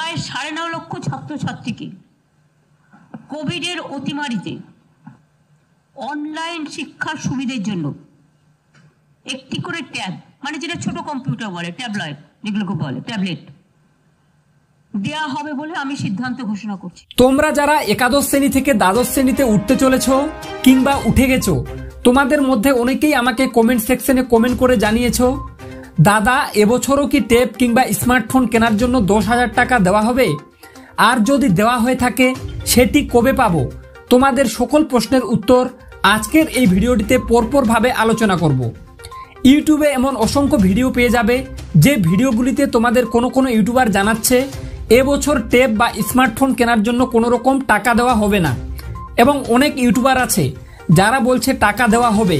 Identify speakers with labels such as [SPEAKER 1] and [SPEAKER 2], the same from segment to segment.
[SPEAKER 1] প্রায় 9.5 লক্ষ ছাত্রছাত্রীকে কোভিডের অতিমারিতে অনলাইন শিক্ষার সুবিধার জন্য একটি করে ট্যাব, মানে যেটা ছোট কম্পিউটার বলে, ট্যাবলেট যেগুলোকে বলে, ট্যাবলেট দেয়া হবে বলে আমি সিদ্ধান্ত ঘোষণা করছি।
[SPEAKER 2] তোমরা যারা একাদশ শ্রেণী থেকে দ্বাদশ শ্রেণীতে উঠতে চলেছো কিংবা উঠে গেছো, তোমাদের মধ্যে অনেকেই আমাকে কমেন্ট সেকশনে কমেন্ট করে জানিয়েছো, দাদা এবছরও কি ট্যাব কিংবা স্মার্টফোন কেনার জন্য 10,000 টাকা দেওয়া হবে? আর যদি দেওয়া হয়ে থাকে সেটি কবে পাবো? তোমাদের সকল প্রশ্নের উত্তর আজকের এই ভিডিওটিতে পরপরভাবে আলোচনা করব। ইউটিউবে এমন অসংখ্য ভিডিও পেয়ে যাবে যে ভিডিওগুলিতে তোমাদের কোনো ইউটিউবার জানাচ্ছে এবছর ট্যাব বা স্মার্টফোন কেনার জন্য কোনো রকম টাকা দেওয়া হবে না, এবং অনেক ইউটিউবার আছে যারা বলছে টাকা দেওয়া হবে।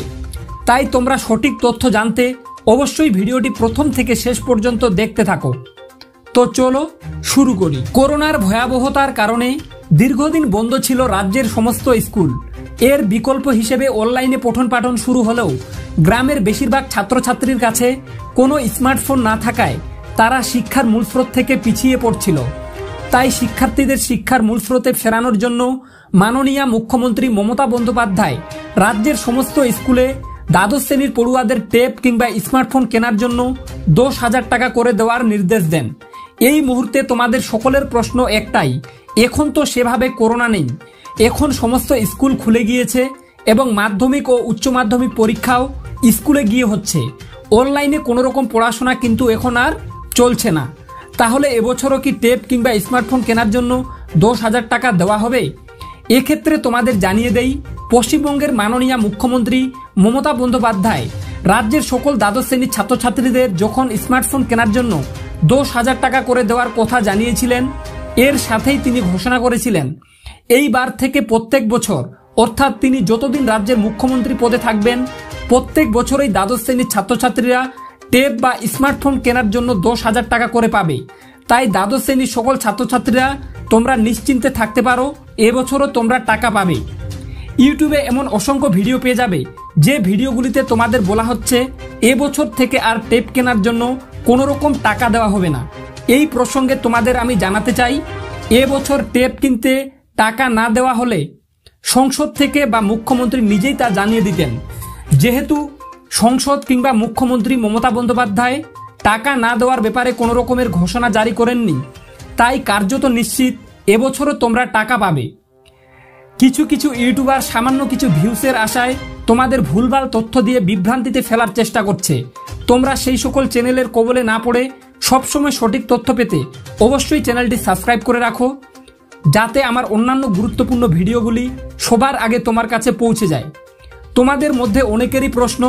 [SPEAKER 2] তাই তোমরা সঠিক তথ্য জানতে অবশ্যই ভিডিওটি প্রথম থেকে শেষ পর্যন্ত দেখতে থাকো। তো চলো শুরু করি। করোনার ভয়াবহতার কারণে দীর্ঘদিন বন্ধ ছিল রাজ্যের সমস্ত স্কুল। এর বিকল্প হিসেবে অনলাইনে পঠন পাঠন শুরু হলেও গ্রামের বেশিরভাগ ছাত্রছাত্রীর কাছে কোনো স্মার্টফোন না থাকায় তারা শিক্ষার মূলস্রোত থেকে পিছিয়ে পড়ছিল। তাই শিক্ষার্থীদের শিক্ষার মূলস্রোতে ফেরানোর জন্য মাননীয় মুখ্যমন্ত্রী মমতা বন্দ্যোপাধ্যায় রাজ্যের সমস্ত স্কুলে দ্বাদশ শ্রেণীর পড়ুয়াদের ট্যাব কিংবা স্মার্টফোন কেনার জন্য 10,000 টাকা করে দেওয়ার নির্দেশ দেন। এই মুহূর্তে তোমাদের সকলের প্রশ্ন একটাই, এখন তো সেভাবে করোনা নেই, এখন সমস্ত স্কুল খুলে গিয়েছে এবং মাধ্যমিক ও উচ্চ মাধ্যমিক পরীক্ষাও স্কুলে গিয়ে হচ্ছে। অনলাইনে কোনো রকম পড়াশোনা কিন্তু এখন আর চলছে না। তাহলে এবছরও কি ট্যাব কিংবা স্মার্টফোন কেনার জন্য 10,000 টাকা দেওয়া হবে? এক্ষেত্রে তোমাদের জানিয়ে দেই, পশ্চিমবঙ্গের মাননীয় মুখ্যমন্ত্রী মমতা বন্দ্যোপাধ্যায় রাজ্যের সকল দ্বাদশ শ্রেণীর ছাত্রছাত্রীদের যখন স্মার্টফোন কেনার জন্য 10,000 টাকা করে দেওয়ার কথা জানিয়েছিলেন, এর সাথেই তিনি ঘোষণা করেছিলেন এইবার থেকে প্রত্যেক বছর, অর্থাৎ তিনি যতদিন রাজ্যের মুখ্যমন্ত্রী পদে থাকবেন, প্রত্যেক বছরই দ্বাদশ শ্রেণীর ছাত্রছাত্রীরা ট্যাব বা স্মার্টফোন কেনার জন্য 10,000 টাকা করে পাবে। তাই দ্বাদশ শ্রেণীর সকল ছাত্রছাত্রীরা তোমরা নিশ্চিন্তে থাকতে পারো, এবছরও তোমরা টাকা পাবে। ইউটিউবে এমন অসংখ্য ভিডিও পেয়ে যাবে যে ভিডিওগুলিতে তোমাদের বলা হচ্ছে এবছর থেকে আর ট্যাব কেনার জন্য কোনো রকম টাকা দেওয়া হবে না। এই প্রসঙ্গে তোমাদের আমি জানাতে চাই, এবছর ট্যাব কিনতে টাকা না দেওয়া হলে সংসদ থেকে বা মুখ্যমন্ত্রী নিজেই তা জানিয়ে দিতেন। যেহেতু সংসদ কিংবা মুখ্যমন্ত্রী মমতা বন্দ্যোপাধ্যায় টাকা না দেওয়ার ব্যাপারে কোনো রকমের ঘোষণা জারি করেননি, তাই কার্যত নিশ্চিত এবছরও তোমরা টাকা পাবে। কিছু ইউটিউবার সামান্য কিছু ভিউসের আশায় তোমাদের ভুলভাল তথ্য দিয়ে বিভ্রান্তিতে ফেলার চেষ্টা করছে। তোমরা সেই সকল চ্যানেলের কবলে না পড়ে সবসময় সঠিক তথ্য পেতে অবশ্যই চ্যানেলটি সাবস্ক্রাইব করে রাখো, যাতে আমার অন্যান্য গুরুত্বপূর্ণ ভিডিওগুলি সবার আগে তোমার কাছে পৌঁছে যায়। তোমাদের মধ্যে অনেকেরই প্রশ্ন,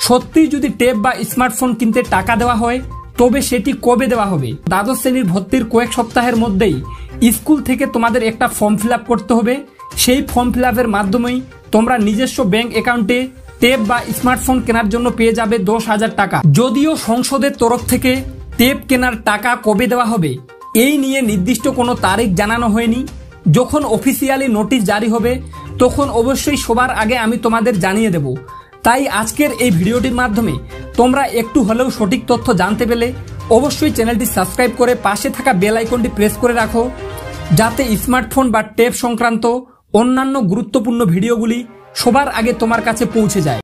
[SPEAKER 2] সত্যিই যদি ট্যাব বা স্মার্টফোন কিনতে টাকা দেওয়া হয় তবে সেটি কবে দেওয়া হবে? দ্বাদশ শ্রেণীর ভর্তির কয়েক সপ্তাহের মধ্যেই স্কুল থেকে তোমাদের একটা ফর্ম ফিল আপ করতে হবে। সেই ফর্ম ফিল আপের মাধ্যমেই তোমরা নিজস্ব ব্যাংক অ্যাকাউন্টে ট্যাব বা স্মার্টফোন কেনার জন্য পেয়ে যাবে 10,000 টাকা। যদিও সংসদের তরফ থেকে ট্যাব কেনার টাকা কবে দেওয়া হবে এই নিয়ে নির্দিষ্ট কোনো তারিখ জানানো হয়নি। যখন অফিসিয়ালি নোটিশ জারি হবে তখন অবশ্যই সবার আগে আমি তোমাদের জানিয়ে দেব। তাই আজকের এই ভিডিওটির মাধ্যমে তোমরা একটু হলেও সঠিক তথ্য জানতে পেলে অবশ্যই চ্যানেলটি সাবস্ক্রাইব করে পাশে থাকা বেল আইকনটি প্রেস করে রাখো, যাতে স্মার্টফোন বা ট্যাব সংক্রান্ত অন্যান্য গুরুত্বপূর্ণ ভিডিওগুলি সবার আগে তোমার কাছে পৌঁছে যায়।